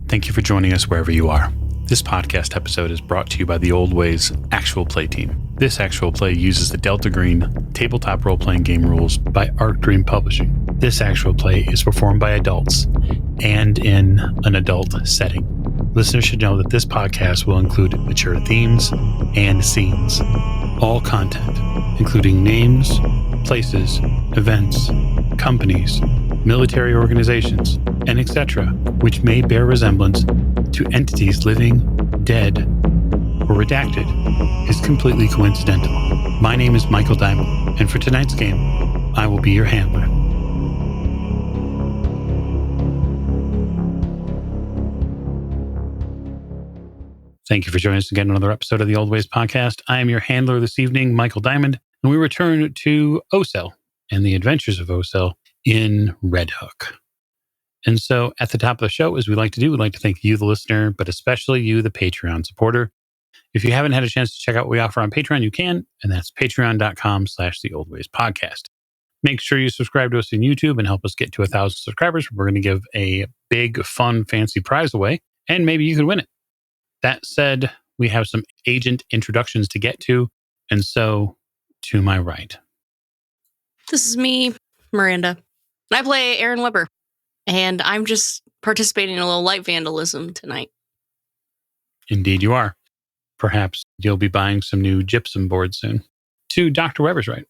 Thank you for joining us wherever you are. This podcast episode is brought to you by the Old Ways Actual Play team. This actual play uses the Delta Green tabletop role-playing game rules by Arc Dream Publishing. This actual play is performed by adults and in an adult setting. Listeners should know that this podcast will include mature themes and scenes. All content, including names, places, events, companies, military organizations, and etc., which may bear resemblance to entities living, dead, or redacted, is completely coincidental. My name is Michael Diamond, and for tonight's game, I will be your handler. Thank you for joining us again on another episode of the Old Ways Podcast. I am your handler this evening, Michael Diamond, and we return to Ocel and the adventures of Ocel in Red Hook. And so at the top of the show, as we like to do, we'd like to thank you, the listener, but especially you, the Patreon supporter. If you haven't had a chance to check out what we offer on Patreon, you can, and that's patreon.com/theoldwayspodcast. Make sure you subscribe to us on YouTube and help us get to 1,000 subscribers. We're going to give a big, fun, fancy prize away, and maybe you could win it. That said, we have some agent introductions to get to, and so to my right. This is me, Miranda. I play Aaron Weber, and I'm just participating in a little light vandalism tonight. Indeed you are. Perhaps you'll be buying some new gypsum boards soon. To Dr. Weber's right.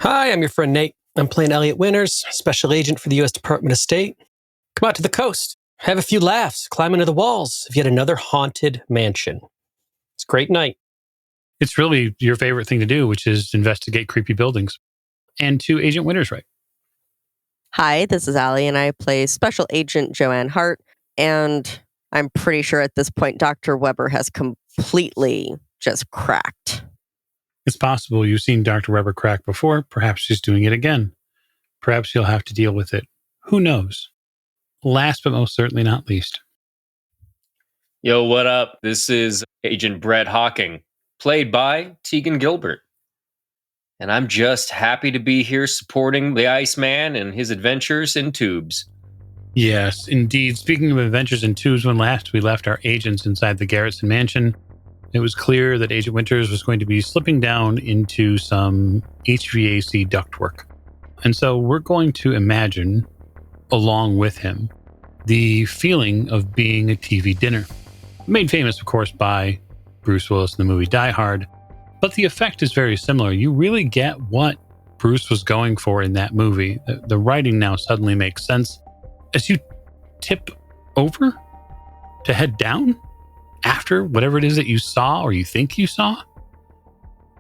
Hi, I'm your friend Nate. I'm playing Elliot Winters, Special Agent for the U.S. Department of State. Come out to the coast. Have a few laughs, climb into the walls of yet another haunted mansion. It's a great night. It's really your favorite thing to do, which is investigate creepy buildings. And to Agent Winters right. Hi, this is Allie, and I play Special Agent Joanne Hart, and I'm pretty sure at this point Dr. Weber has completely just cracked. It's possible you've seen Dr. Weber crack before. Perhaps she's doing it again. Perhaps you'll have to deal with it. Who knows? Last but most certainly not least. Yo, what up? This is Agent Brett Hawkins, played by Tegan Gilbert. And I'm just happy to be here supporting the Iceman and his adventures in tubes. Yes, indeed. Speaking of adventures in tubes, when last we left our agents inside the Garrison Mansion, it was clear that Agent Winters was going to be slipping down into some HVAC ductwork. And so we're going to imagine, along with him, the feeling of being a TV dinner. Made famous, of course, by Bruce Willis in the movie Die Hard. But the effect is very similar. You really get what Bruce was going for in that movie. The writing now suddenly makes sense. As you tip over to head down after whatever it is that you saw or you think you saw,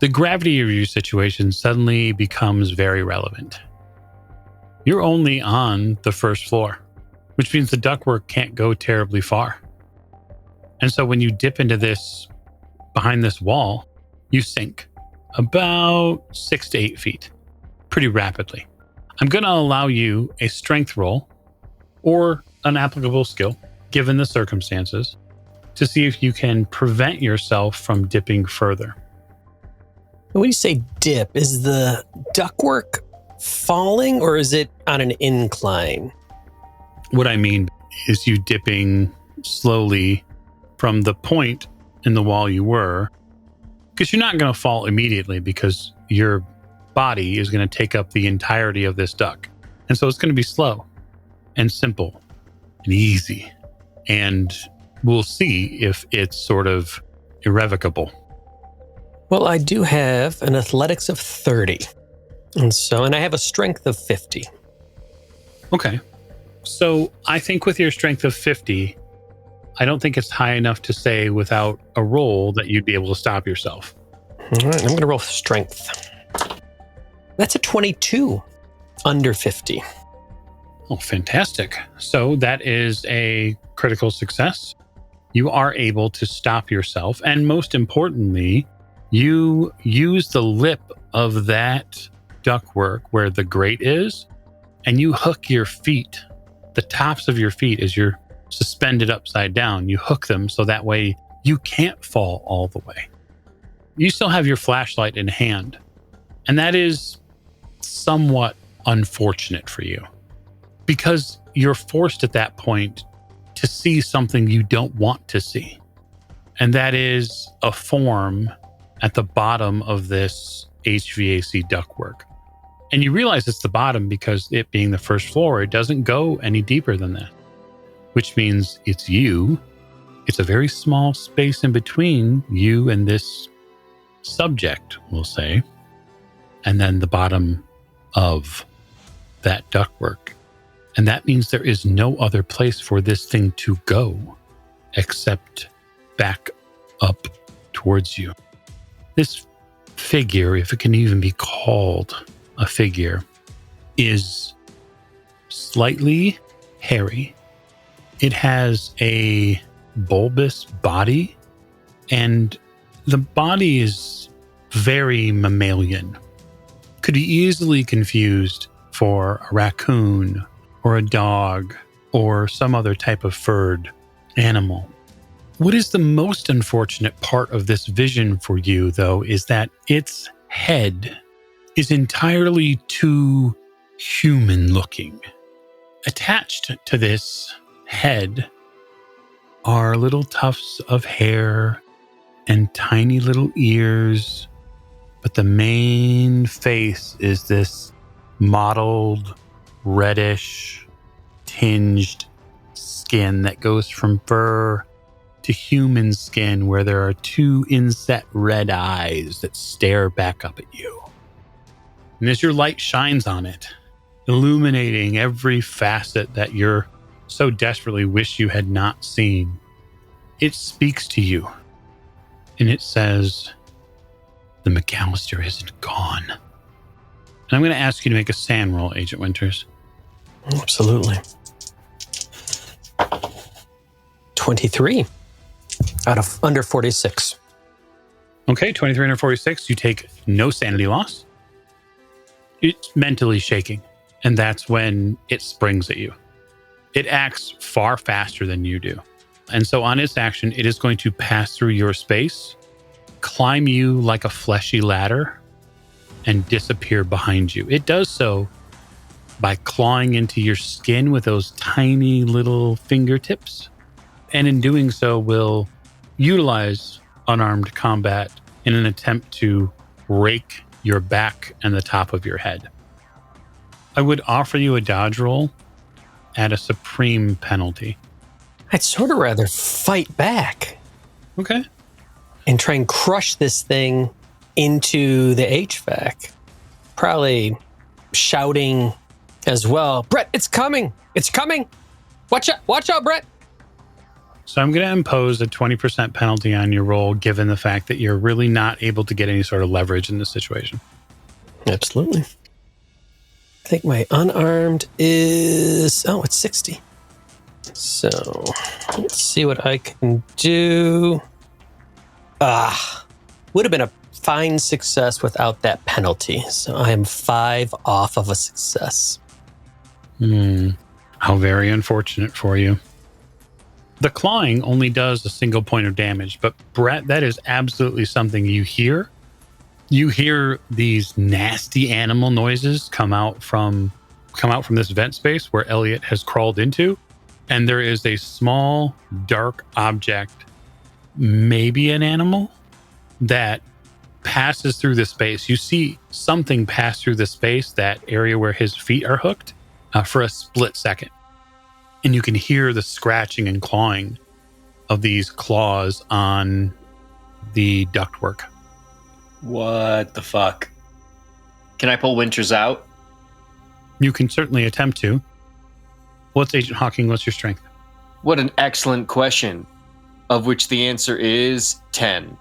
the gravity of your situation suddenly becomes very relevant. You're only on the first floor, which means the ductwork can't go terribly far. And so when you dip into this, behind this wall, you sink about 6 to 8 feet pretty rapidly. I'm going to allow you a strength roll or an applicable skill, given the circumstances, to see if you can prevent yourself from dipping further. When you say dip, is the ductwork falling or is it on an incline? What I mean is you dipping slowly from the point in the wall you were, because you're not going to fall immediately because your body is going to take up the entirety of this duct. And so it's going to be slow and simple and easy. And we'll see if it's sort of irrevocable. Well, I do have an athletics of 30. And I have a strength of 50. Okay. So I think with your strength of 50, I don't think it's high enough to say without a roll that you'd be able to stop yourself. All right, I'm going to roll strength. That's a 22, under 50. Oh, fantastic. So that is a critical success. You are able to stop yourself. And most importantly, you use the lip of that ductwork where the grate is, and you hook your feet, the tops of your feet as you're suspended upside down. You hook them so that way you can't fall all the way. You still have your flashlight in hand, and that is somewhat unfortunate for you because you're forced at that point to to see something you don't want to see. And that is a form at the bottom of this HVAC ductwork. And you realize it's the bottom because it being the first floor, it doesn't go any deeper than that, which means it's you. It's a very small space in between you and this subject, we'll say, and then the bottom of that ductwork. And that means there is no other place for this thing to go except back up towards you. This figure, if it can even be called a figure, is slightly hairy. It has a bulbous body, and the body is very mammalian. Could be easily confused for a raccoon or a dog or some other type of furred animal. What is the most unfortunate part of this vision for you, though, is that its head is entirely too human-looking. Attached to this head are little tufts of hair and tiny little ears, but the main face is this mottled, reddish, tinged skin that goes from fur to human skin, where there are two inset red eyes that stare back up at you. And as your light shines on it, illuminating every facet that you're so desperately wish you had not seen, it speaks to you. And it says, the McAllister isn't gone. And I'm going to ask you to make a SAN roll, Agent Winters. Absolutely. 23 out of under 46. Okay, 23 under 46. You take no sanity loss. It's mentally shaking, and that's when it springs at you. It acts far faster than you do. And so on its action, it is going to pass through your space, climb you like a fleshy ladder, and disappear behind you. It does so by clawing into your skin with those tiny little fingertips. And in doing so, will utilize unarmed combat in an attempt to rake your back and the top of your head. I would offer you a dodge roll at a supreme penalty. I'd sort of rather fight back. Okay. And try and crush this thing into the HVAC. Probably shouting as well, Brett, it's coming! It's coming! Watch out, Brett! So I'm going to impose a 20% penalty on your roll, given the fact that you're really not able to get any sort of leverage in this situation. Absolutely. I think my unarmed is... Oh, it's 60. So, let's see what I can do. Would have been a fine success without that penalty. So I am 5 off of a success. How very unfortunate for you. The clawing only does a single point of damage, but Brett, that is absolutely something you hear. You hear these nasty animal noises come out from this vent space where Elliot has crawled into, and there is a small, dark object, maybe an animal, that passes through the space. You see something pass through the space, that area where his feet are hooked, for a split second. And you can hear the scratching and clawing of these claws on the ductwork. What the fuck? Can I pull Winters out? You can certainly attempt to. What's Agent Hawking? What's your strength? What an excellent question, of which the answer is 10.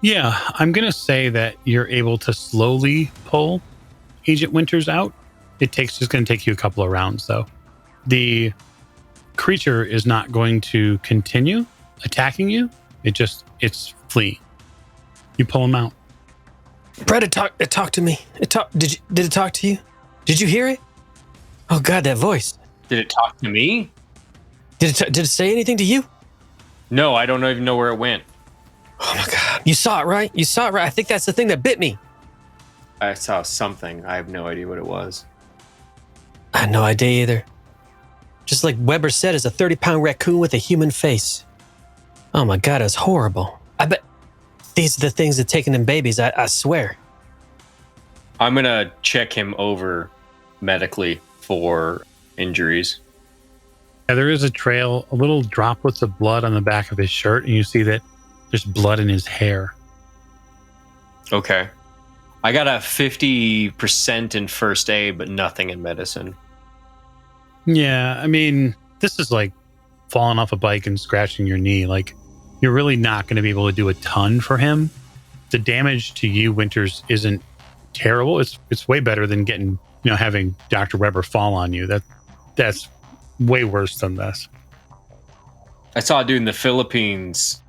Yeah, I'm going to say that you're able to slowly pull Agent Winters out. It's just going to take you a couple of rounds, though. The creature is not going to continue attacking you. It's fleeing. You pull him out. Brett, it talked to me. Did it talk to you? Did you hear it? Oh God, that voice. Did it talk to me? Did it say anything to you? No, I don't even know where it went. Oh my God. You saw it, right? I think that's the thing that bit me. I saw something. I have no idea what it was. I had no idea either. Just like Weber said, is a 30-pound raccoon with a human face. Oh my God, it was horrible. I bet these are the things that taking them babies, I swear. I'm going to check him over medically for injuries. Yeah, there is a trail, a little droplets of blood on the back of his shirt, and you see that there's blood in his hair. Okay. I got a 50% in first aid, but nothing in medicine. Yeah, I mean, this is like falling off a bike and scratching your knee. Like, you're really not going to be able to do a ton for him. The damage to you, Winters, isn't terrible. It's way better than getting, having Dr. Weber fall on you. That's way worse than this. I saw a dude in the Philippines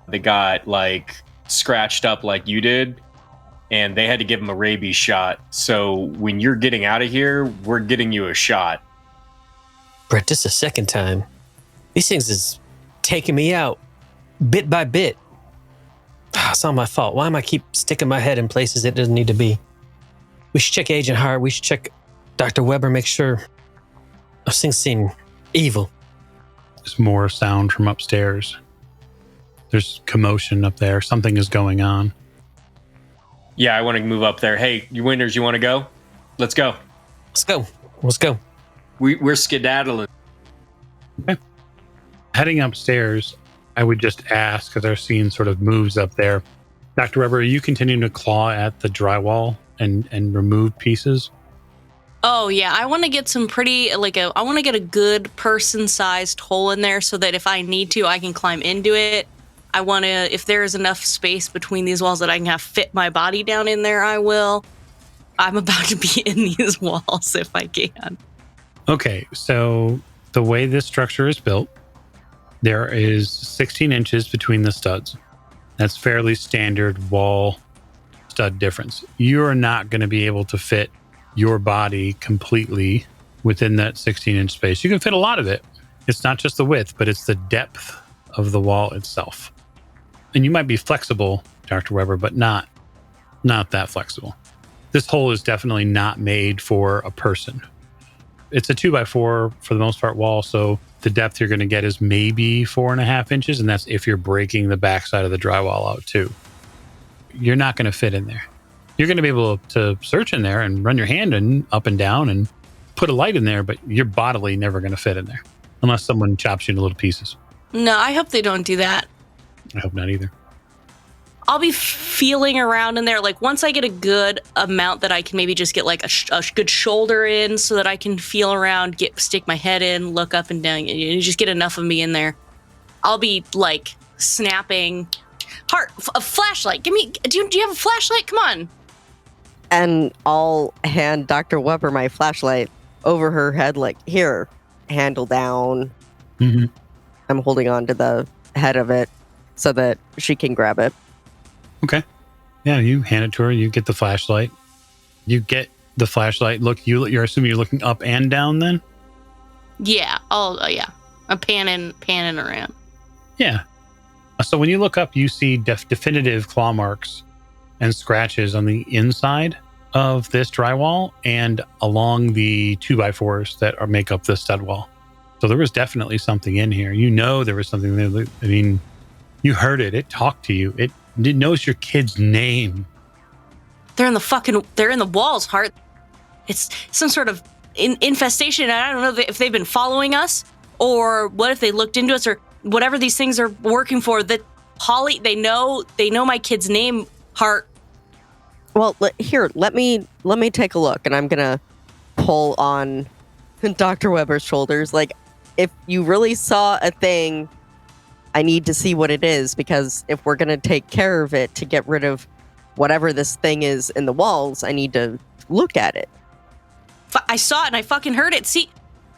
that got like scratched up like you did, and they had to give him a rabies shot. So when you're getting out of here, we're getting you a shot. Brett, this is the second time. These things is taking me out bit by bit. It's all my fault. Why am I keep sticking my head in places it doesn't need to be? We should check Agent Hart. We should check Dr. Weber, make sure those things seem evil. There's more sound from upstairs. There's commotion up there. Something is going on. Yeah, I want to move up there. Hey, you Winters, you want to go? Let's go. Let's go. We're skedaddling. Okay. Heading upstairs, I would just ask, because our scene sort of moves up there. Dr. Weber, are you continuing to claw at the drywall and remove pieces? Oh, yeah. I want to get some I want to get a good person-sized hole in there so that if I need to, I can climb into it. I want to, if there is enough space between these walls that I can fit my body down in there, I will. I'm about to be in these walls if I can. Okay, so the way this structure is built, there is 16 inches between the studs. That's fairly standard wall stud difference. You're not going to be able to fit your body completely within that 16-inch space. You can fit a lot of it. It's not just the width, but it's the depth of the wall itself. And you might be flexible, Dr. Weber, but not that flexible. This hole is definitely not made for a person. It's a 2x4 for the most part wall, so the depth you're going to get is maybe 4.5 inches, and that's if you're breaking the backside of the drywall out too. You're not going to fit in there. You're going to be able to search in there and run your hand up and down and put a light in there, but you're bodily never going to fit in there unless someone chops you into little pieces. No, I hope they don't do that. I hope not either. I'll be feeling around in there. Like once I get a good amount that I can maybe just get like a good shoulder in so that I can feel around, stick my head in, look up and down, and just get enough of me in there. I'll be like snapping. Hart, a flashlight. Do you have a flashlight? Come on. And I'll hand Dr. Weber my flashlight over her head, like, here, handle down. Mm-hmm. I'm holding on to the head of it so that she can grab it. Okay. Yeah, you hand it to her. You get the flashlight. You get the flashlight. Look, you're assuming you're looking up and down then? Yeah. Yeah. I'm panning around. Yeah. So when you look up, you see definitive claw marks and scratches on the inside of this drywall and along the 2x4s that make up the stud wall. So there was definitely something in here. There was something there. I mean, you heard it. It talked to you. It knows your kid's name. They're in the walls, Hart. It's some sort of infestation. And I don't know if they've been following us or what if they looked into us or whatever these things are working for. That Holly, they know my kid's name, Hart. Well, here, let me take a look, and I'm gonna pull on Dr. Weber's shoulders. Like, if you really saw a thing, I need to see what it is, because if we're gonna take care of it to get rid of whatever this thing is in the walls, I need to look at it. I saw it and I fucking heard it. See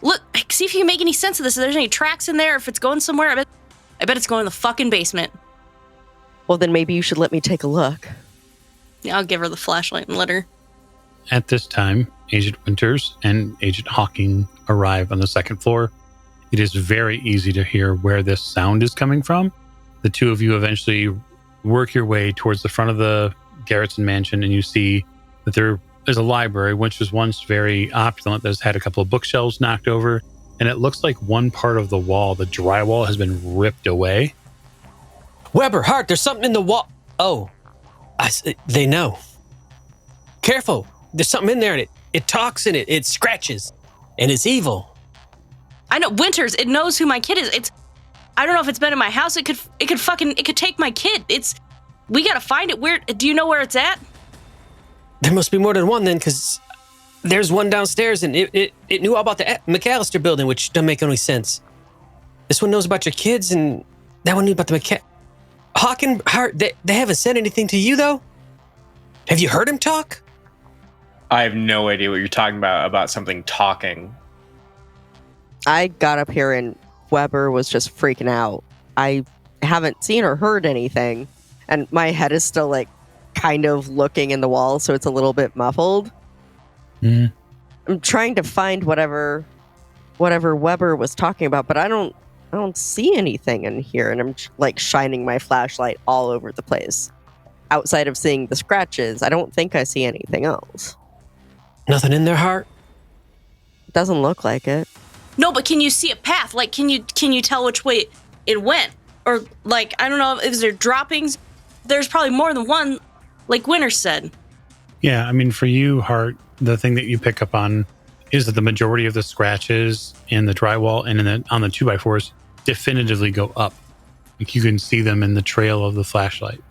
if you can make any sense of this. If there's any tracks in there, if it's going somewhere, I bet it's going in the fucking basement. Well, then maybe you should let me take a look. Yeah, I'll give her the flashlight and let her. At this time, Agent Winters and Agent Hawkins arrive on the second floor. It is very easy to hear where this sound is coming from. The two of you eventually work your way towards the front of the Garretson mansion, and you see that there is a library, which was once very opulent, that's had a couple of bookshelves knocked over. and it looks like one part of the wall, the drywall, has been ripped away. Weber, Hart, there's something in the wall. Oh, they know. Careful. There's something in there, and it talks and it scratches, and it's evil. I know, Winters, it knows who my kid is. I don't know if it's been in my house. It could take my kid. We gotta find it. Do you know where it's at? There must be more than one then, because there's one downstairs, and it knew all about the McAllister building, which doesn't make any sense. This one knows about your kids, and that one knew about the Hawkins, Hart, they haven't said anything to you, though? Have you heard him talk? I have no idea what you're talking about something talking. I got up here and Weber was just freaking out. I haven't seen or heard anything, and my head is still like kind of looking in the wall, so it's a little bit muffled. Mm. I'm trying to find whatever Weber was talking about, but I don't see anything in here, and I'm like shining my flashlight all over the place. Outside of seeing the scratches, I don't think I see anything else. Nothing in there, Hart? Doesn't look like it. No, but can you see a path? Like, can you tell which way it went? Or, like, I don't know, is there droppings? There's probably more than one, like Winter said. Yeah, I mean, for you, Hart, the thing that you pick up on is that the majority of the scratches in the drywall and on the 2x4s definitively go up. Like, you can see them in the trail of the flashlight.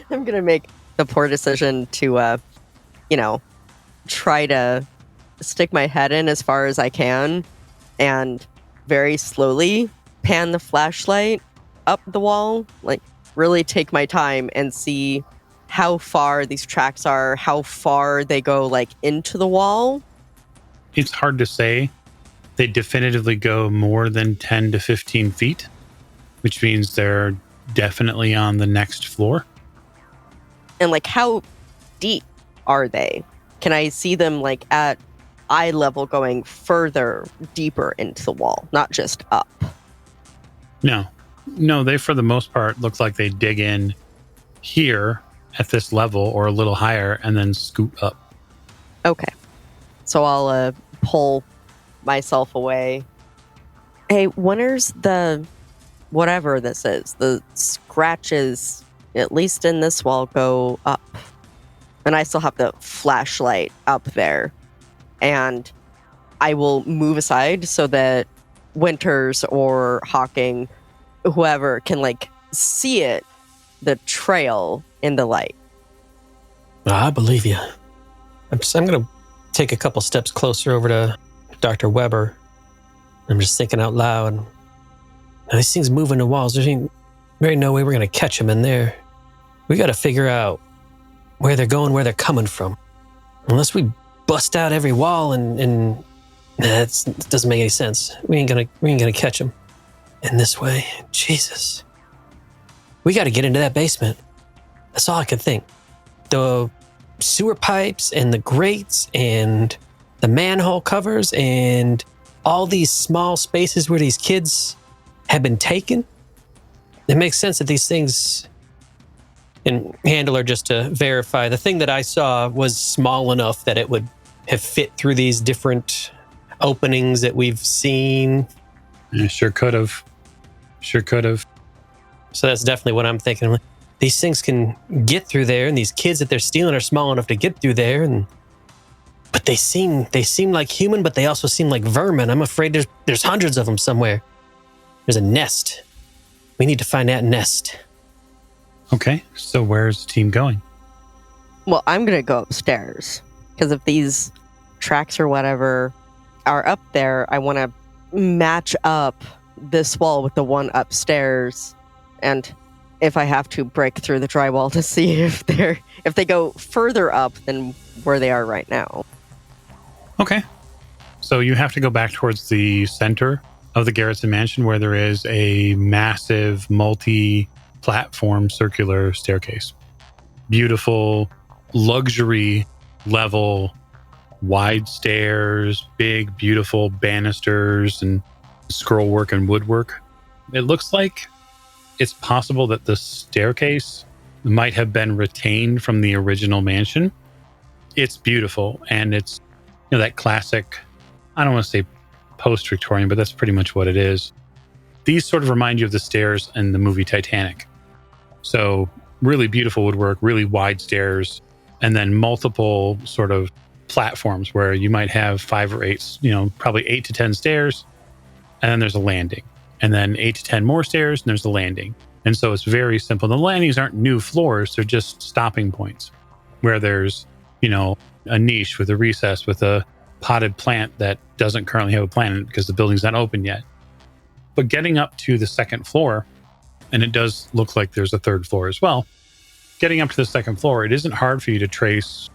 I'm going to make the poor decision to, try to stick my head in as far as I can and very slowly pan the flashlight up the wall, like really take my time and see how far these tracks are, how far they go like into the wall. It's hard to say. They definitively go more than 10 to 15 feet, which means they're definitely on the next floor. And like, how deep are they? Can I see them like at eye level going further, deeper into the wall, not just up? No, they for the most part look like they dig in here at this level or a little higher and then scoot up. Okay. So I'll pull myself away. Hey, where's the whatever this is? The scratches, at least in this wall, go up. And I still have the flashlight up there. And I will move aside so that Winters or Hawking, whoever, can like see it, the trail in the light. I believe you. I'm going to take a couple steps closer over to Dr. Weber. I'm just thinking out loud. Now, these things move into walls. There ain't no way we're going to catch them in there. We got to figure out where they're going, where they're coming from. Unless we bust out every wall and it doesn't make any sense. We ain't gonna catch them in this way. Jesus. We got to get into that basement. That's all I can think. The sewer pipes and the grates and the manhole covers and all these small spaces where these kids have been taken. It makes sense that these things, and Handler, just to verify, the thing that I saw was small enough that it would have fit through these different openings that we've seen. Yeah, sure could have. So that's definitely what I'm thinking. These things can get through there, and these kids that they're stealing are small enough to get through there. But they seem like human, but they also seem like vermin. I'm afraid there's hundreds of them somewhere. There's a nest. We need to find that nest. Okay, so where's the team going? Well, I'm going to go upstairs. Because if these tracks or whatever are up there, I want to match up this wall with the one upstairs. And if I have to, break through the drywall to see if they go further up than where they are right now. Okay. So you have to go back towards the center of the Garretson Mansion where there is a massive multi-platform circular staircase. Beautiful luxury level, wide stairs, big, beautiful banisters and scroll work and woodwork. It looks like it's possible that the staircase might have been retained from the original mansion. It's beautiful, and it's that classic, I don't want to say post-Victorian, but that's pretty much what it is. These sort of remind you of the stairs in the movie Titanic. So really beautiful woodwork, really wide stairs, and then multiple sort of platforms where you might have 5 or 8, probably 8 to 10 stairs, and then there's a landing. And then 8 to 10 more stairs, and there's a landing. And so it's very simple. The landings aren't new floors, they're just stopping points where there's, a niche with a recess with a potted plant that doesn't currently have a plant in it because the building's not open yet. But getting up to the second floor, and it does look like there's a third floor as well, getting up to the second floor, it isn't hard for you to trace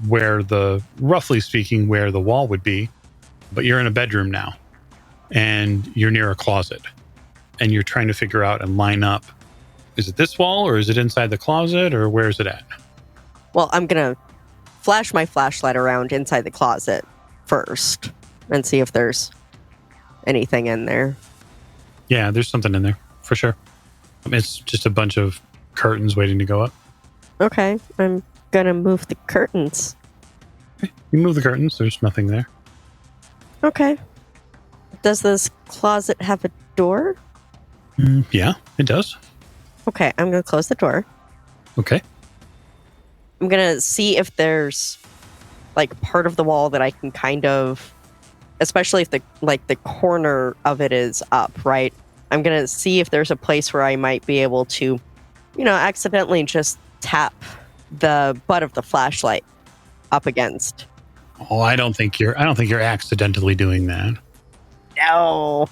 roughly speaking, where the wall would be, but you're in a bedroom now and you're near a closet and you're trying to figure out and line up, is it this wall or is it inside the closet or where is it at? Well, I'm going to flash my flashlight around inside the closet first and see if there's anything in there. Yeah, there's something in there for sure. It's just a bunch of curtains waiting to go up. Okay, I'm going to move the curtains. Okay. You move the curtains, there's nothing there. Okay. Does this closet have a door? Yeah, it does. Okay, I'm going to close the door. Okay. I'm going to see if there's part of the wall that I can kind of, especially if the corner of it is up, right? I'm going to see if there's a place where I might be able to, accidentally just tap the butt of the flashlight up against. Oh, I don't think you're accidentally doing that. No.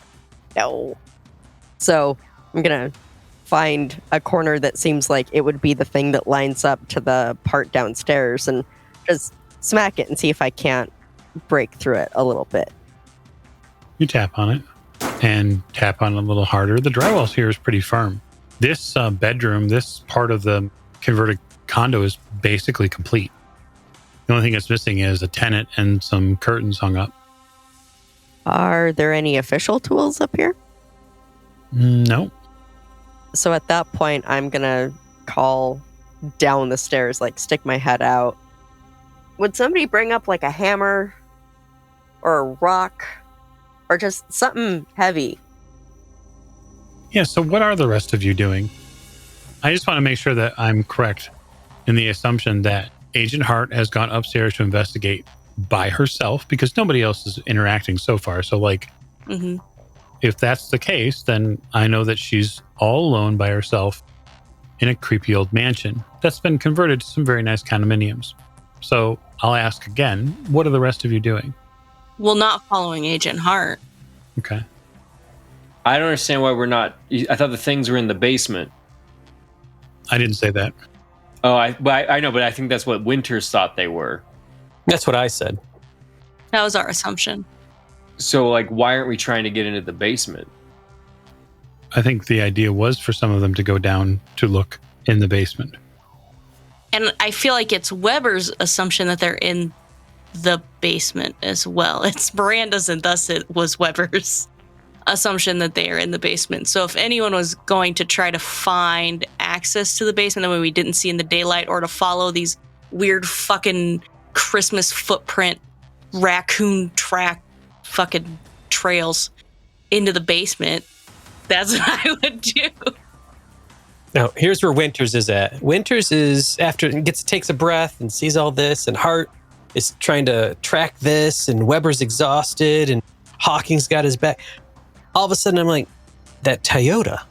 So I'm going to find a corner that seems like it would be the thing that lines up to the part downstairs and just smack it and see if I can't break through it a little bit. You tap on it and tap on it a little harder. The drywall here is pretty firm. This bedroom, this part of the converted condo is basically complete. The only thing that's missing is a tenant and some curtains hung up. Are there any official tools up here? No. So at that point, I'm going to call down the stairs, stick my head out. Would somebody bring up a hammer or a rock or just something heavy? Yeah, so what are the rest of you doing? I just want to make sure that I'm correct in the assumption that Agent Hart has gone upstairs to investigate by herself because nobody else is interacting so far. So if that's the case, then I know that she's all alone by herself in a creepy old mansion that's been converted to some very nice condominiums. So I'll ask again, what are the rest of you doing? Well, not following Agent Hart. Okay. I don't understand why we're not. I thought the things were in the basement. I didn't say that. Oh, I know, but I think that's what Winters thought they were. That's what I said. That was our assumption. So, why aren't we trying to get into the basement? I think the idea was for some of them to go down to look in the basement. And I feel like it's Weber's assumption that they're in the basement as well. It's Miranda's, and thus it was Weber's assumption that they are in the basement. So if anyone was going to try to find access to the basement that we didn't see in the daylight, or to follow these weird fucking Christmas footprint raccoon track fucking trails into the basement, that's what I would do. Now, here's where Winters is at. Winters is, after it takes a breath and sees all this, and Hart is trying to track this, and Weber's exhausted, and Hawkins got his back. All of a sudden, I'm like, that Toyota,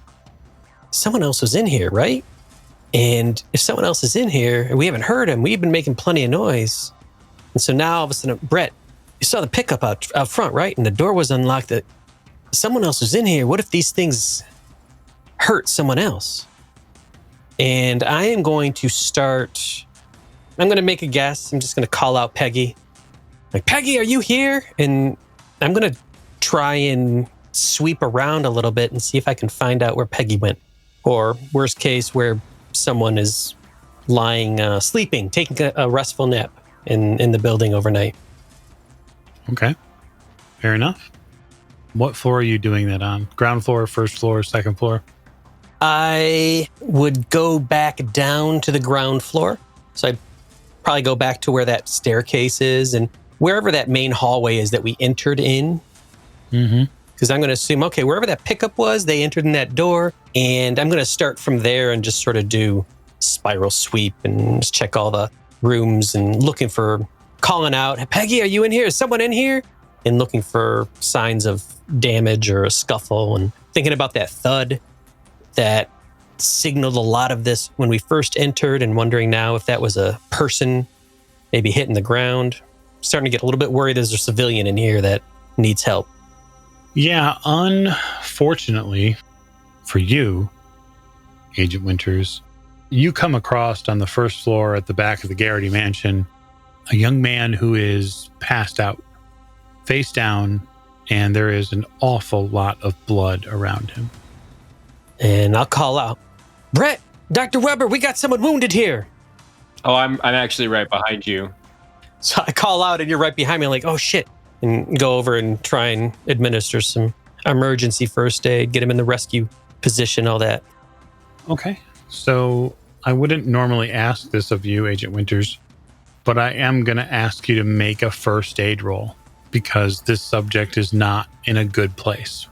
someone else was in here, right? And if someone else is in here, and we haven't heard him, we've been making plenty of noise. And so now, all of a sudden, Brett, you saw the pickup out front, right? And the door was unlocked. That someone else was in here. What if these things hurt someone else? And I am going to start, I'm going to make a guess. I'm just going to call out Peggy. Peggy, are you here? And I'm going to try and sweep around a little bit and see if I can find out where Peggy went. Or worst case, where someone is lying, sleeping, taking a restful nap in the building overnight. Okay. Fair enough. What floor are you doing that on? Ground floor, first floor, second floor? I would go back down to the ground floor. So I'd probably go back to where that staircase is and wherever that main hallway is that we entered in. Mm-hmm. Because I'm going to assume, okay, wherever that pickup was, they entered in that door. And I'm going to start from there and just sort of do spiral sweep and just check all the rooms and looking for, calling out, Peggy, are you in here? Is someone in here? And looking for signs of damage or a scuffle and thinking about that thud that signaled a lot of this when we first entered and wondering now if that was a person maybe hitting the ground. Starting to get a little bit worried there's a civilian in here that needs help. Yeah, unfortunately for you, Agent Winters, you come across on the first floor at the back of the Garrity mansion a young man who is passed out, face down, and there is an awful lot of blood around him. And I'll call out, Brett, Dr. Weber, we got someone wounded here. Oh, I'm actually right behind you. So I call out and you're right behind me, like, oh shit. And go over and try and administer some emergency first aid, get him in the rescue position, all that. Okay. So I wouldn't normally ask this of you, Agent Winters, but I am going to ask you to make a first aid roll because this subject is not in a good place.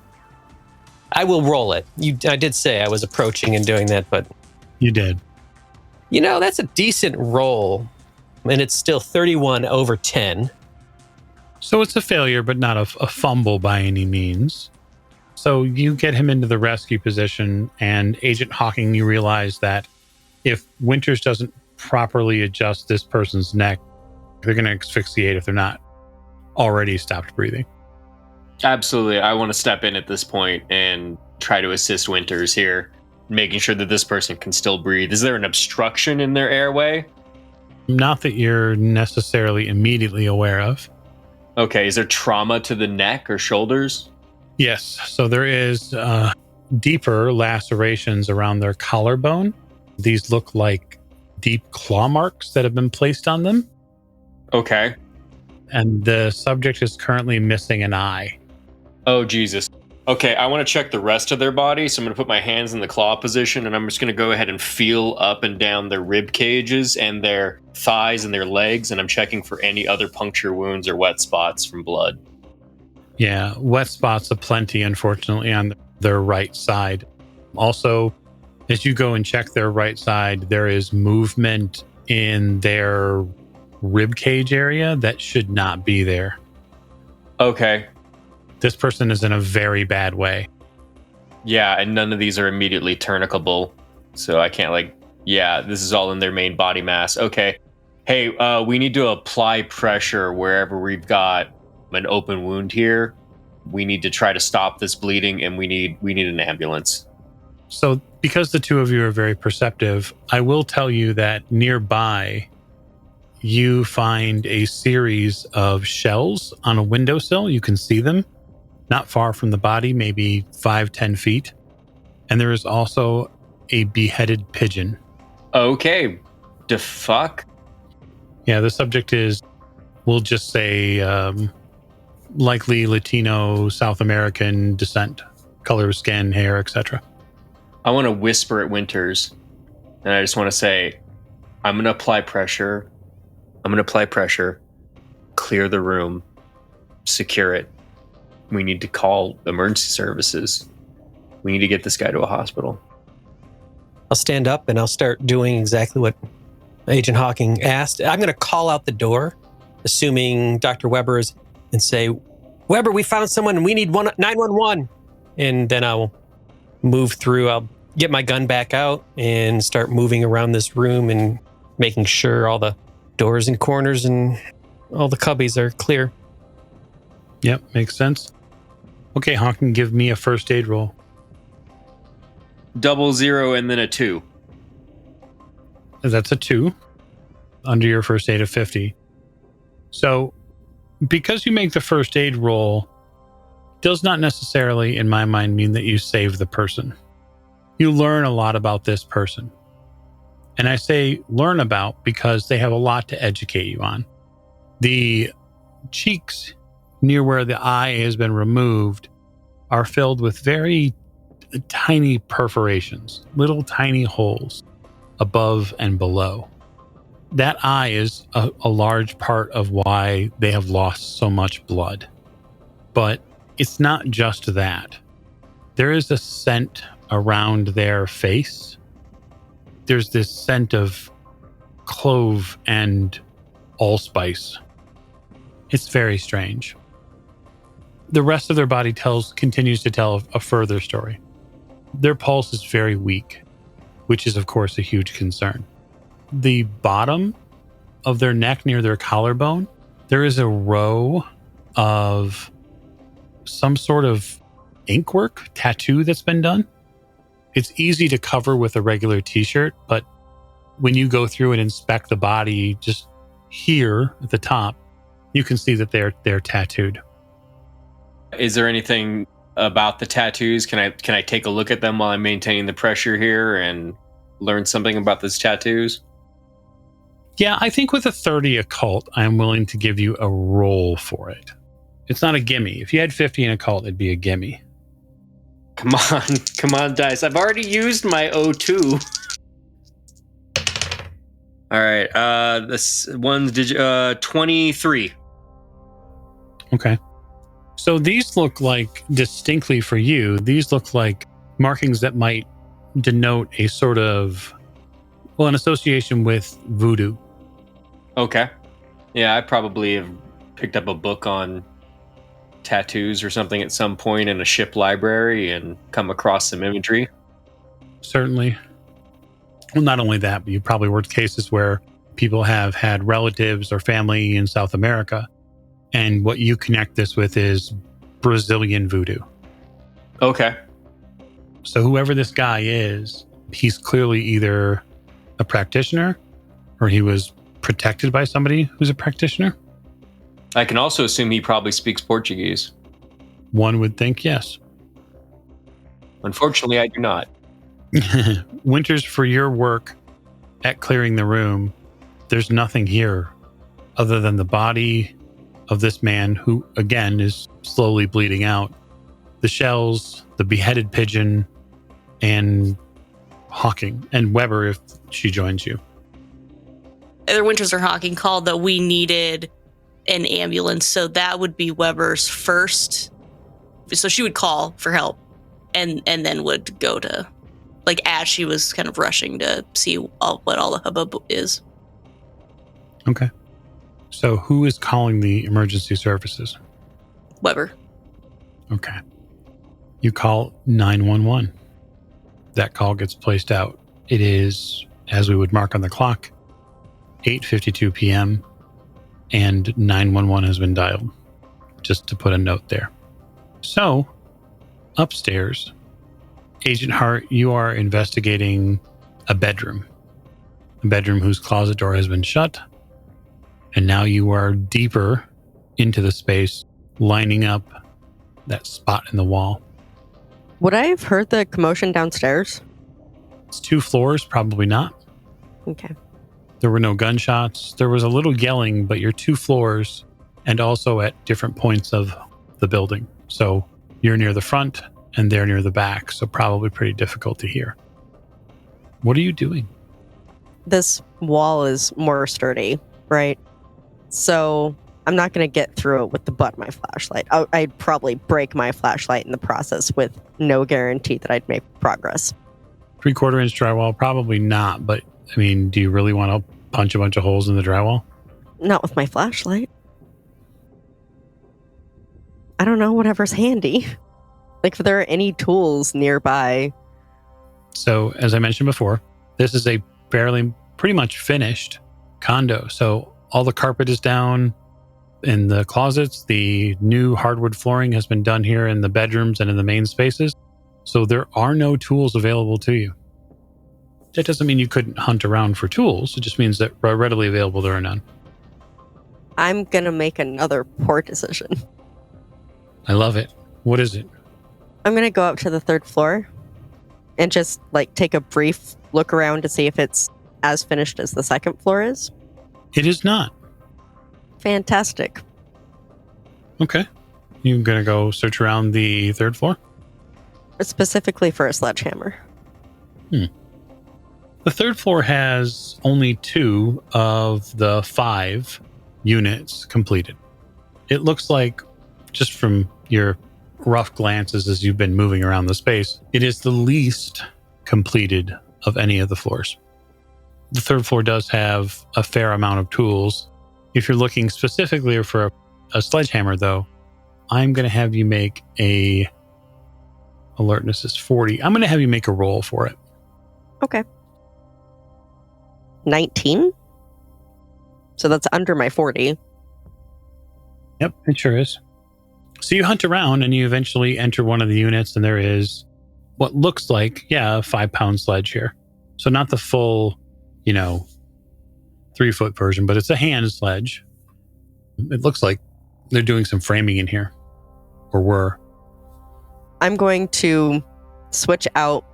I will roll it. I did say I was approaching and doing that, but... You did. You know, that's a decent roll, and it's still 31 over 10. So it's a failure, but not a fumble by any means. So you get him into the rescue position, and Agent Hawking, you realize that if Winters doesn't properly adjust this person's neck, they're going to asphyxiate if they're not already stopped breathing. Absolutely. I want to step in at this point and try to assist Winters here, making sure that this person can still breathe. Is there an obstruction in their airway? Not that you're necessarily immediately aware of. Okay, is there trauma to the neck or shoulders? Yes, so there is deeper lacerations around their collarbone. These look like deep claw marks that have been placed on them. Okay. And the subject is currently missing an eye. Oh, Jesus. Okay, I want to check the rest of their body, so I'm going to put my hands in the claw position, and I'm just going to go ahead and feel up and down their rib cages and their thighs and their legs, and I'm checking for any other puncture wounds or wet spots from blood. Yeah, wet spots aplenty, unfortunately, on their right side. Also, as you go and check their right side, there is movement in their rib cage area that should not be there. Okay. This person is in a very bad way. Yeah, and none of these are immediately tourniquable, so I can't this is all in their main body mass. Okay. Hey, we need to apply pressure wherever we've got an open wound here. We need to try to stop this bleeding, and we need an ambulance. So because the two of you are very perceptive, I will tell you that nearby you find a series of shells on a windowsill. You can see them not far from the body, maybe 5-10 feet. And there is also a beheaded pigeon. Okay. The fuck? Yeah, the subject is, we'll just say, likely Latino, South American descent, color of skin, hair, etc. I want to whisper at Winters, and I just want to say, I'm going to apply pressure. Clear the room. Secure it. We need to call emergency services. We need to get this guy to a hospital. I'll stand up and I'll start doing exactly what Agent Hawking asked. I'm going to call out the door, assuming Dr. Weber is, and say, Weber, we found someone and we need 911. And then I'll move through. I'll get my gun back out and start moving around this room and making sure all the doors and corners and all the cubbies are clear. Yep, makes sense. Okay, Hawking, give me a first aid roll. 00 and then a 2. That's a 2 under your first aid of 50. So because you make the first aid roll does not necessarily, in my mind, mean that you save the person. You learn a lot about this person. And I say learn about because they have a lot to educate you on. The cheeks near where the eye has been removed are filled with very tiny perforations, little tiny holes above and below. That eye is a large part of why they have lost so much blood. But it's not just that. There is a scent around their face. There's this scent of clove and allspice. It's very strange. The rest of their body continues to tell a further story. Their pulse is very weak, which is, of course, a huge concern. The bottom of their neck near their collarbone, there is a row of some sort of inkwork, tattoo that's been done. It's easy to cover with a regular t-shirt, but when you go through and inspect the body, just here at the top, you can see that they're tattooed. Is there anything about the tattoos? Can I take a look at them while I'm maintaining the pressure here and learn something about these tattoos? Yeah, I think with a 30 occult, I'm willing to give you a roll for it. It's not a gimme. If you had 50 in occult, it'd be a gimme. Come on, dice. I've already used my O2. All right, this one's 23. Okay. So these look like, distinctly for you, these look like markings that might denote a sort of, an association with voodoo. Okay. Yeah, I probably have picked up a book on tattoos or something at some point in a ship library and come across some imagery. Certainly. Well, not only that, but you probably worked cases where people have had relatives or family in South America. And what you connect this with is Brazilian voodoo. Okay. So whoever this guy is, he's clearly either a practitioner or he was protected by somebody who's a practitioner. I can also assume he probably speaks Portuguese. One would think yes. Unfortunately, I do not. Winters, for your work at clearing the room, there's nothing here other than the body of this man who, again, is slowly bleeding out. The shells, the beheaded pigeon, and Hawking, and Weber if she joins you. Either Winters or Hawking called that we needed an ambulance, so that would be Weber's first. So she would call for help and then would go to, like, as she was kind of rushing to see what all the hubbub is. Okay. So who is calling the emergency services? Weber. Okay. You call 911. That call gets placed out. It is, as we would mark on the clock, 8:52 p.m. and 911 has been dialed. Just to put a note there. So, upstairs, Agent Hart, you are investigating a bedroom whose closet door has been shut. And now you are deeper into the space, lining up that spot in the wall. Would I have heard the commotion downstairs? It's 2 floors, probably not. Okay. There were no gunshots. There was a little yelling, but you're 2 floors and also at different points of the building. So you're near the front and they're near the back. So probably pretty difficult to hear. What are you doing? This wall is more sturdy, right? So I'm not going to get through it with the butt of my flashlight. I'd probably break my flashlight in the process with no guarantee that I'd make progress. 3/4 inch drywall, probably not. But I mean, do you really want to punch a bunch of holes in the drywall? Not with my flashlight. I don't know, whatever's handy. Like, if there are any tools nearby. So, as I mentioned before, this is a pretty much finished condo. So all the carpet is down in the closets. The new hardwood flooring has been done here in the bedrooms and in the main spaces. So there are no tools available to you. That doesn't mean you couldn't hunt around for tools. It just means that readily available there are none. I'm going to make another poor decision. I love it. What is it? I'm going to go up to the 3rd floor and just, like, take a brief look around to see if it's as finished as the 2nd floor is. It is not. Fantastic. Okay. You're going to go search around the 3rd floor? Specifically for a sledgehammer. The 3rd floor has only 2 of the 5 units completed. It looks like, just from your rough glances as you've been moving around the space, it is the least completed of any of the floors. The third floor does have a fair amount of tools. If you're looking specifically for a sledgehammer, though, I'm going to have you make a... Alertness is 40. I'm going to have you make a roll for it. Okay. 19? So that's under my 40. Yep, it sure is. So you hunt around and you eventually enter one of the units, and there is what looks like, a 5-pound sledge here. So not the full, 3-foot version, but it's a hand sledge. It looks like they're doing some framing in here, or were. I'm going to switch out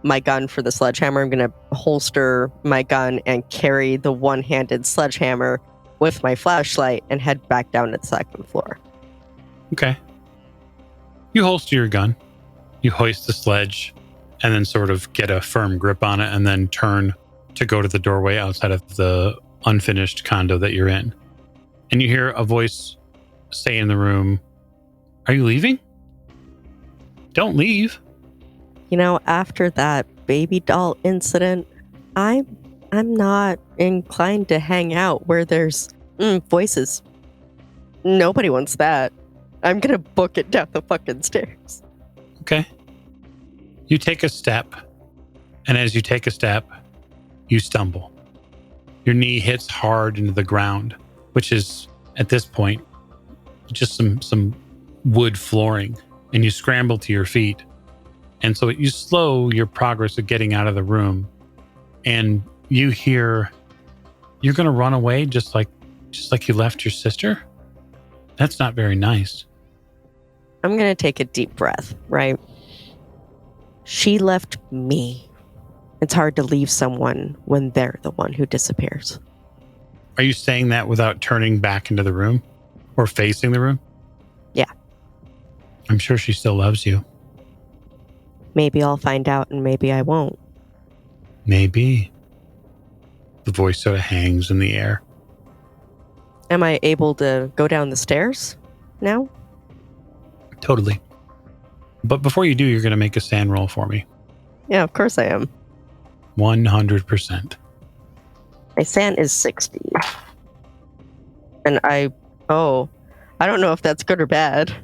my gun for the sledgehammer. I'm going to holster my gun and carry the one-handed sledgehammer with my flashlight and head back down to the second floor. Okay. You holster your gun, you hoist the sledge, and then sort of get a firm grip on it, and then turn to go to the doorway outside of the unfinished condo that you're in. And you hear a voice say in the room, "Are you leaving? Don't leave." After that baby doll incident, I'm not inclined to hang out where there's voices. Nobody wants that. I'm gonna book it down the fucking stairs. Okay. You take a step, and as you take a step, you stumble. Your knee hits hard into the ground, which is, at this point, just some wood flooring, and you scramble to your feet. And so you slow your progress of getting out of the room, and you hear, "You're going to run away just like you left your sister? That's not very nice." I'm going to take a deep breath, right? She left me. It's hard to leave someone when they're the one who disappears. Are you saying that without turning back into the room or facing the room? Yeah. I'm sure she still loves you. Maybe I'll find out and maybe I won't. Maybe. The voice sort of hangs in the air. Am I able to go down the stairs now? Totally. But before you do, you're going to make a sand roll for me. Yeah, of course I am. 100%. My sand is 60. And I don't know if that's good or bad.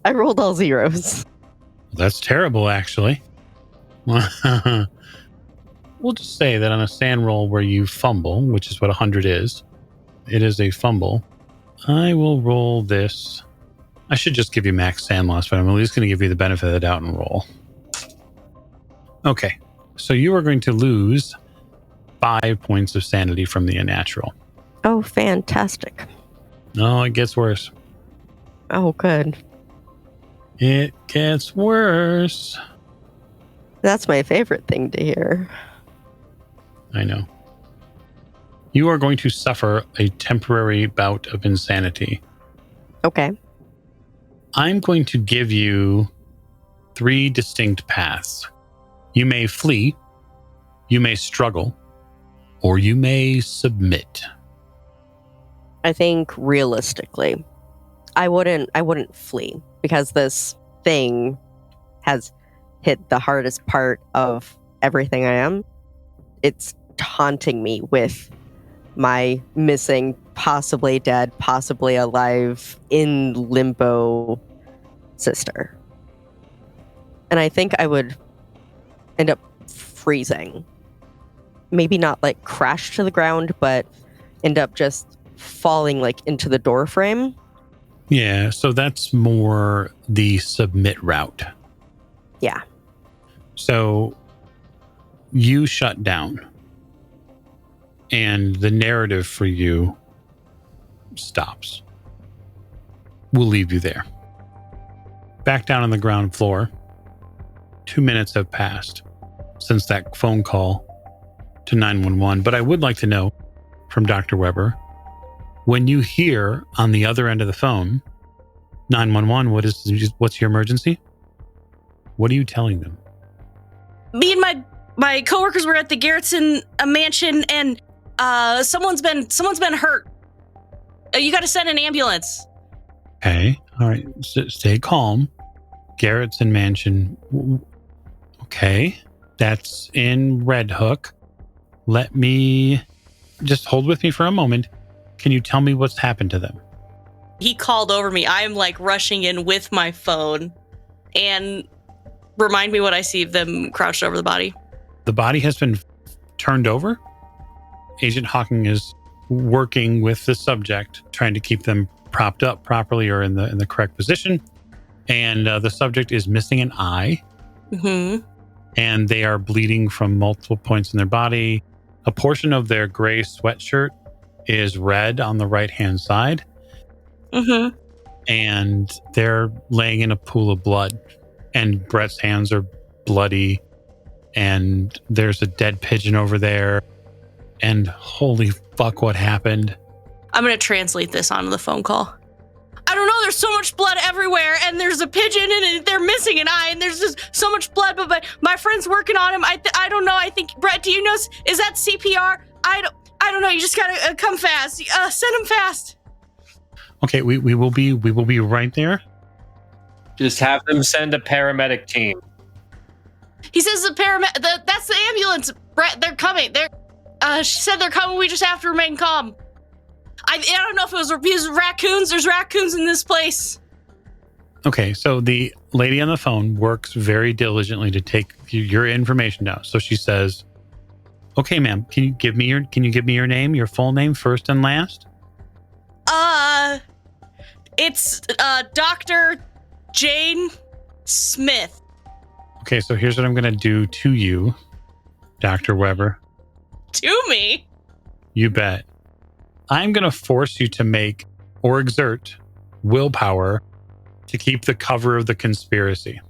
I rolled all zeros. That's terrible, actually. We'll just say that on a sand roll where you fumble, which is what 100 is, it is a fumble. I will roll this. I should just give you max sand loss, but I'm at least going to give you the benefit of the doubt and roll. Okay, so you are going to lose 5 points of sanity from the unnatural. Oh, fantastic. No, it gets worse. Oh, good. It gets worse. That's my favorite thing to hear. I know. You are going to suffer a temporary bout of insanity. Okay. I'm going to give you 3 distinct paths. You may flee, you may struggle, or you may submit. I think realistically, I wouldn't flee because this thing has hit the hardest part of everything I am. It's taunting me with my missing, possibly dead, possibly alive, in limbo sister. And I think I would end up freezing. Maybe not like crash to the ground, but end up just falling like into the door frame. Yeah, so that's more the submit route. Yeah. So you shut down, and the narrative for you stops. We'll leave you there. Back down on the ground floor, 2 minutes have passed since that phone call to 911. But I would like to know from Dr. Weber, when you hear on the other end of the phone, 911, what's your emergency? What are you telling them? Me and my coworkers were at the Garrettson mansion, and someone's been hurt. You got to send an ambulance. Okay. All right. Stay calm. Garrettson Mansion. Okay. That's in Red Hook. Let me just hold with me for a moment. Can you tell me what's happened to them? He called over me. I'm like rushing in with my phone and remind me what I see of them crouched over the body. The body has been turned over. Agent Hawking is working with the subject, trying to keep them propped up properly or in the correct position. And the subject is missing an eye. Mm-hmm. And they are bleeding from multiple points in their body. A portion of their gray sweatshirt is red on the right-hand side. Mm-hmm. And they're laying in a pool of blood. And Brett's hands are bloody. And there's a dead pigeon over there. And holy fuck, what happened? I'm going to translate this onto the phone call. I don't know, there's so much blood everywhere, and there's a pigeon, and they're missing an eye, and there's just so much blood, but my friend's working on him. I don't know, I think, Brett, do you know, is that CPR? I don't know, you just gotta come fast. Send him fast. Okay, we will be right there. Just have them send a paramedic team. He says that's the ambulance. Brett, they're coming. She said they're coming, we just have to remain calm. I don't know if it was raccoons. There's raccoons in this place. Okay, so the lady on the phone works very diligently to take your information down. So she says, "Okay, ma'am, can you give me your name, your full name, first and last?" It's Dr. Jane Smith. Okay, so here's what I'm going to do to you, Dr. Weber. To me? You bet. I'm going to force you to make or exert willpower to keep the cover of the conspiracy,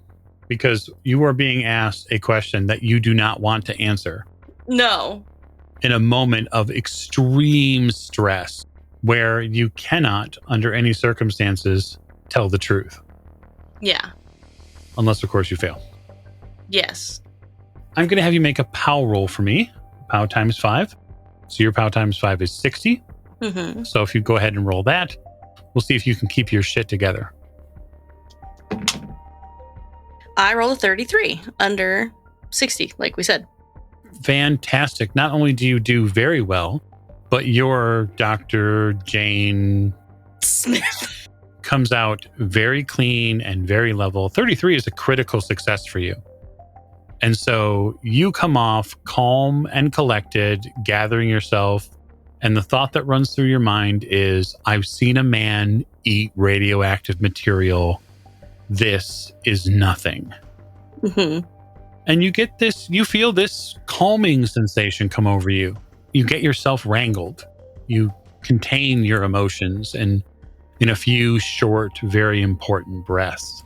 because you are being asked a question that you do not want to answer. No. In a moment of extreme stress where you cannot, under any circumstances, tell the truth. Yeah. Unless, of course, you fail. Yes. I'm going to have you make a POW roll for me. POW times 5. So your POW times 5 is 60. Mm-hmm. So if you go ahead and roll that, we'll see if you can keep your shit together. I rolled a 33 under 60, like we said. Fantastic. Not only do you do very well, but your Dr. Jane Smith comes out very clean and very level. 33 is a critical success for you. And so you come off calm and collected, gathering yourself. And the thought that runs through your mind is, I've seen a man eat radioactive material. This is nothing. Mm-hmm. And you feel this calming sensation come over you. You get yourself wrangled. You contain your emotions and in a few short, very important breaths.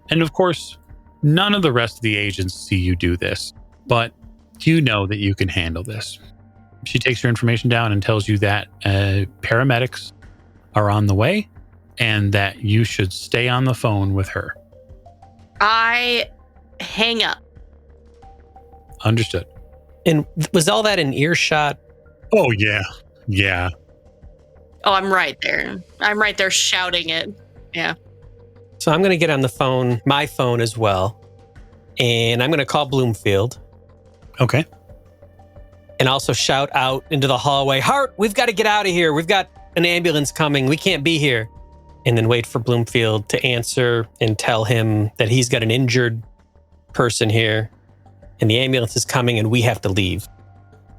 And of course, none of the rest of the agents see you do this, but you know that you can handle this. She takes your information down and tells you that paramedics are on the way and that you should stay on the phone with her. I hang up. Understood. And was all that in earshot? Oh, yeah. Yeah. Oh, I'm right there. I'm right there shouting it. Yeah. So I'm going to get on the phone, my phone as well, and I'm going to call Bloomfield. Okay. And also shout out into the hallway, Hart, we've got to get out of here. We've got an ambulance coming. We can't be here. And then wait for Bloomfield to answer and tell him that he's got an injured person here and the ambulance is coming and we have to leave.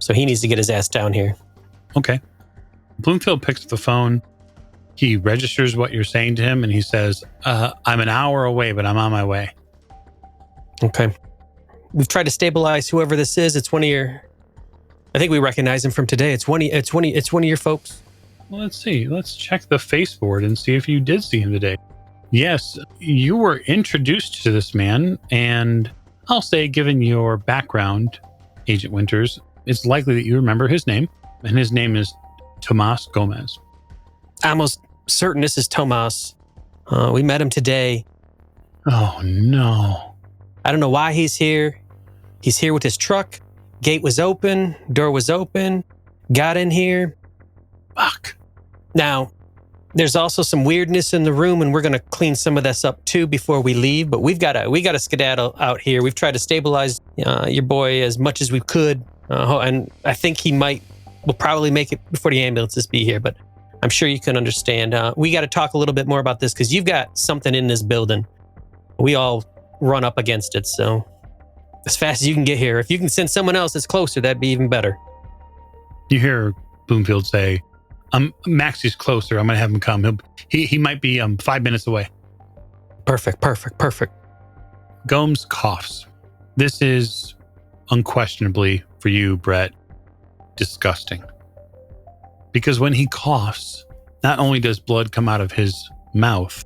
So he needs to get his ass down here. Okay. Bloomfield picks up the phone. He registers what you're saying to him and he says, I'm an hour away, but I'm on my way. Okay. We've tried to stabilize whoever this is. It's one of your... I think we recognize him from today. It's one of your folks. Well, let's see. Let's check the Facebook and see if you did see him today. Yes, you were introduced to this man, and I'll say, given your background, Agent Winters, it's likely that you remember his name, and his name is Tomas Gomez. Almost certain this is Tomas. We met him today. Oh, no. I don't know why he's here. He's here with his truck. Gate was open. Door was open. Got in here. Fuck. Now, There's also some weirdness in the room, and we're going to clean some of this up too before we leave. But we got to skedaddle out here. We've tried to stabilize your boy as much as we could, and I think we'll probably make it before the ambulances be here. But I'm sure you can understand. We got to talk a little bit more about this because you've got something in this building. We all run up against it, so as fast as you can get here. If you can send someone else that's closer, that'd be even better. You hear Bloomfield say, Maxie's closer. I'm going to have him come. He might be 5 minutes away. Perfect. Gomes coughs. This is unquestionably, for you, Brett, disgusting. Because when he coughs, not only does blood come out of his mouth,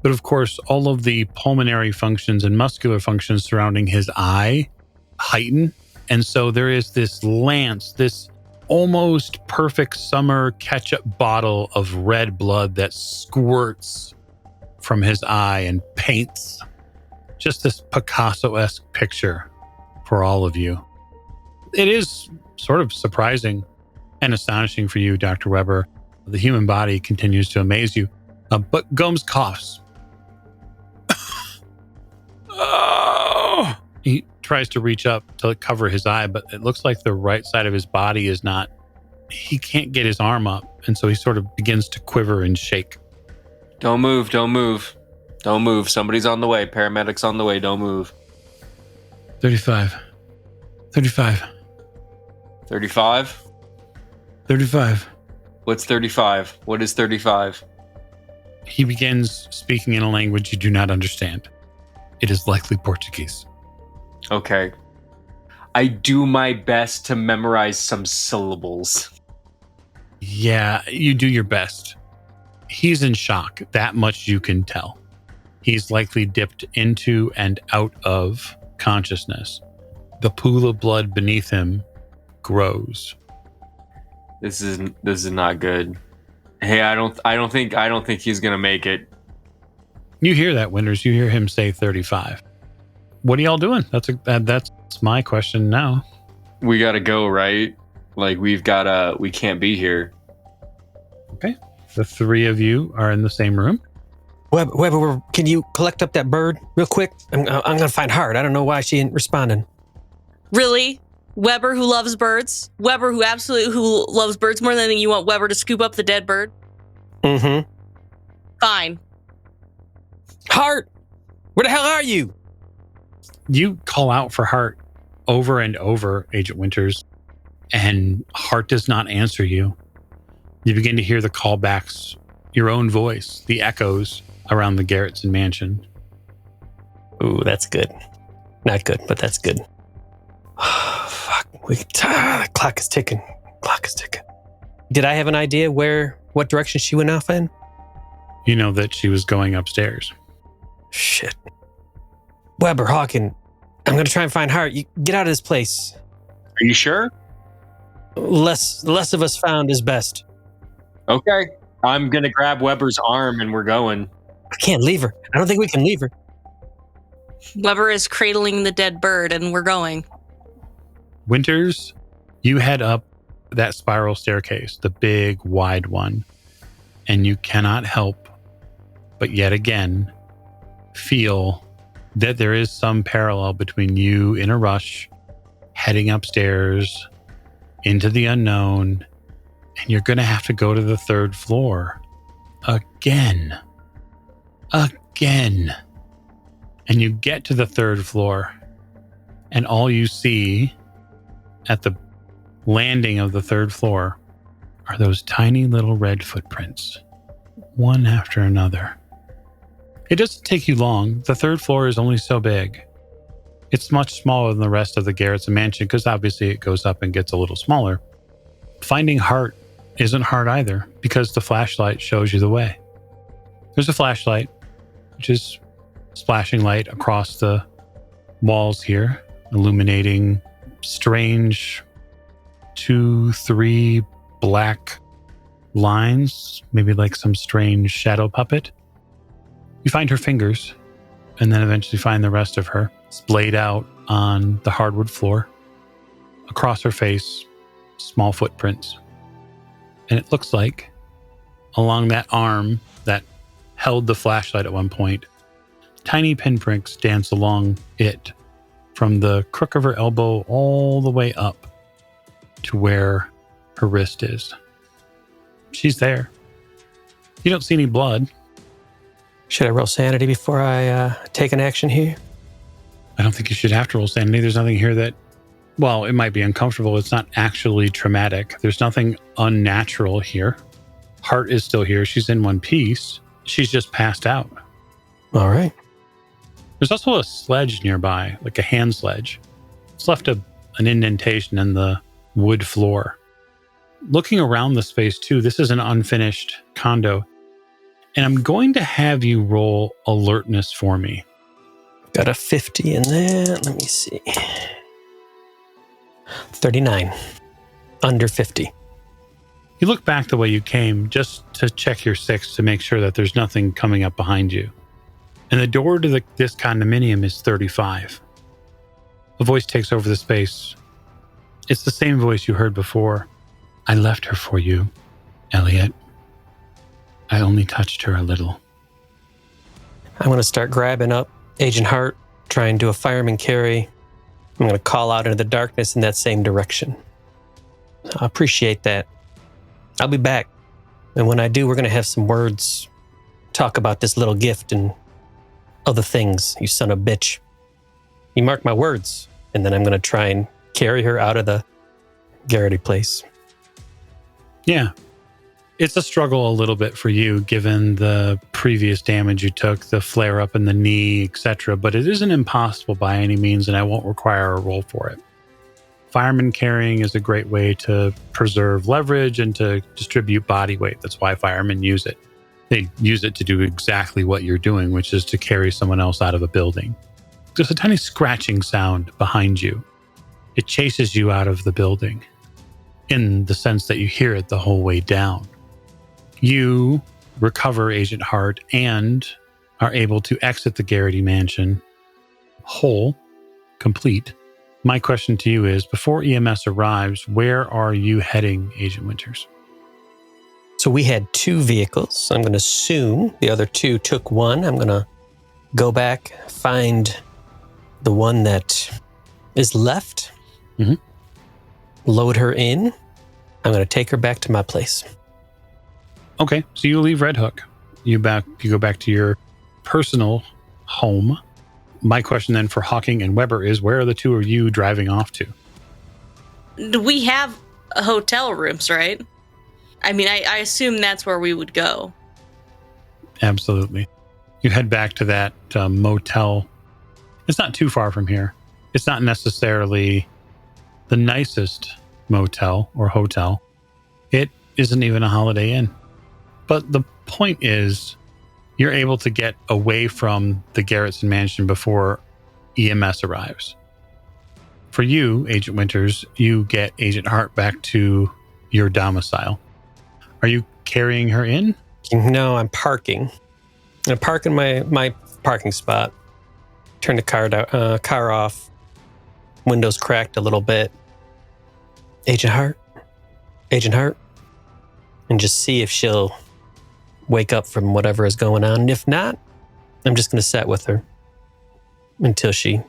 but of course, all of the pulmonary functions and muscular functions surrounding his eye heighten. And so there is this lance, this almost perfect summer ketchup bottle of red blood that squirts from his eye and paints just this Picasso-esque picture for all of you. It is sort of surprising and astonishing for you, Dr. Weber. The human body continues to amaze you. But Gomes coughs. Oh! He tries to reach up to cover his eye, but it looks like the right side of his body is not. He can't get his arm up, and so he sort of begins to quiver and shake. Don't move. Somebody's on the way. Paramedics on the way. Don't move. 35. 35. 35? 35. What's 35? What is 35? He begins speaking in a language you do not understand. It is likely Portuguese. Okay. I do my best to memorize some syllables. Yeah, you do your best. He's in shock. That much you can tell. He's likely dipped into and out of consciousness. The pool of blood beneath him grows. This is not good. Hey, I don't think he's gonna make it. You hear that, Winters. You hear him say 35. What are y'all doing? That's my question now. We gotta go, right? Like we can't be here. Okay. The three of you are in the same room. Weber, can you collect up that bird real quick? I'm gonna find Hart. I don't know why she ain't responding. Really? Weber, who loves birds? Weber, who loves birds more than anything, you want Weber to scoop up the dead bird? Mm-hmm. Fine. Hart! Where the hell are you? You call out for Hart over and over, Agent Winters, and Hart does not answer you. You begin to hear the callbacks, your own voice, the echoes around the Garretson mansion. Ooh, that's good. Not good, but that's good. Fuck. The clock is ticking. Did I have an idea what direction she went off in? You know that she was going upstairs. Shit. Weber, Hawkins, I'm going to try and find Hart. You get out of this place. Are you sure? Less of us found is best. Okay. I'm going to grab Weber's arm and we're going. I can't leave her. I don't think we can leave her. Weber is cradling the dead bird and we're going. Winters, you head up that spiral staircase, the big, wide one, and you cannot help but yet again feel that there is some parallel between you in a rush, heading upstairs into the unknown, and you're going to have to go to the third floor again. And you get to the third floor, and all you see at the landing of the third floor are those tiny little red footprints, one after another. It doesn't take you long. The third floor is only so big. It's much smaller than the rest of the Garretson mansion because obviously it goes up and gets a little smaller. Finding Hart isn't hard either because the flashlight shows you the way. There's a flashlight, which is splashing light across the walls here, illuminating strange 2-3 black lines, maybe like some strange shadow puppet. You find her fingers and then eventually find the rest of her splayed out on the hardwood floor. Across her face, small footprints. And it looks like along that arm that held the flashlight at one point. Tiny pinpricks dance along it from the crook of her elbow all the way up to where her wrist is. She's there. You don't see any blood. Should I roll sanity before I take an action here? I don't think you should have to roll sanity. There's nothing here that, well, it might be uncomfortable. It's not actually traumatic. There's nothing unnatural here. Heart is still here. She's in one piece. She's just passed out. All right. There's also a sledge nearby, like a hand sledge. It's left an indentation in the wood floor. Looking around the space too, this is an unfinished condo. And I'm going to have you roll alertness for me. Got a 50 in that. Let me see. 39. Under 50. You look back the way you came just to check your 6 to make sure that there's nothing coming up behind you. And the door to this condominium is 35. A voice takes over the space. It's the same voice you heard before. I left her for you, Elliot. I only touched her a little. I'm going to start grabbing up Agent Hart, try and do a fireman carry. I'm going to call out into the darkness in that same direction. I appreciate that. I'll be back. And when I do, we're going to have some words. Talk about this little gift and other things, you son of a bitch. You mark my words. And then I'm going to try and carry her out of the Garrity place. Yeah. It's a struggle a little bit for you, given the previous damage you took, the flare up in the knee, etc. But it isn't impossible by any means, and I won't require a roll for it. Fireman carrying is a great way to preserve leverage and to distribute body weight. That's why firemen use it. They use it to do exactly what you're doing, which is to carry someone else out of a building. There's a tiny scratching sound behind you. It chases you out of the building, in the sense that you hear it the whole way down. You recover Agent Hart and are able to exit the Garrity mansion whole, complete. My question to you is, before EMS arrives, where are you heading, Agent Winters? So we had 2 vehicles. I'm going to assume the other 2 took one. I'm going to go back, find the one that is left, load her in. I'm going to take her back to my place. Okay, so you leave Red Hook. You go back to your personal home. My question then for Hawking and Weber is, where are the 2 of you driving off to? We have hotel rooms, right? I mean, I assume that's where we would go. Absolutely. You head back to that motel. It's not too far from here. It's not necessarily the nicest motel or hotel. It isn't even a Holiday Inn. But the point is, you're able to get away from the Garretson mansion before EMS arrives. For you, Agent Winters, you get Agent Hart back to your domicile. Are you carrying her in? No, I'm parking. I park in my parking spot. Turn the car off. Windows cracked a little bit. Agent Hart? And just see if she'll wake up from whatever is going on. And if not, I'm just going to sit with her until she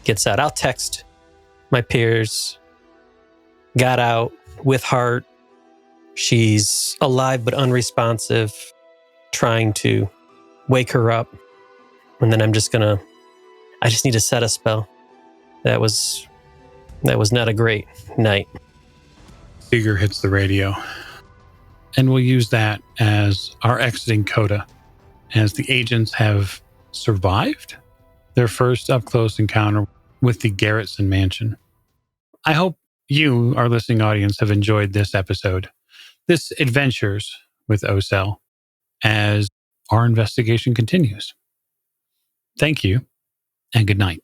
gets out. I'll text my peers. Got out with Hart. She's alive but unresponsive. Trying to wake her up. And then I just need to set a spell. That was not a great night. Seeger hits the radio. And we'll use that as our exiting coda, as the agents have survived their first up-close encounter with the Garretson mansion. I hope you, our listening audience, have enjoyed this episode, this Adventures with Ocel, as our investigation continues. Thank you, and good night.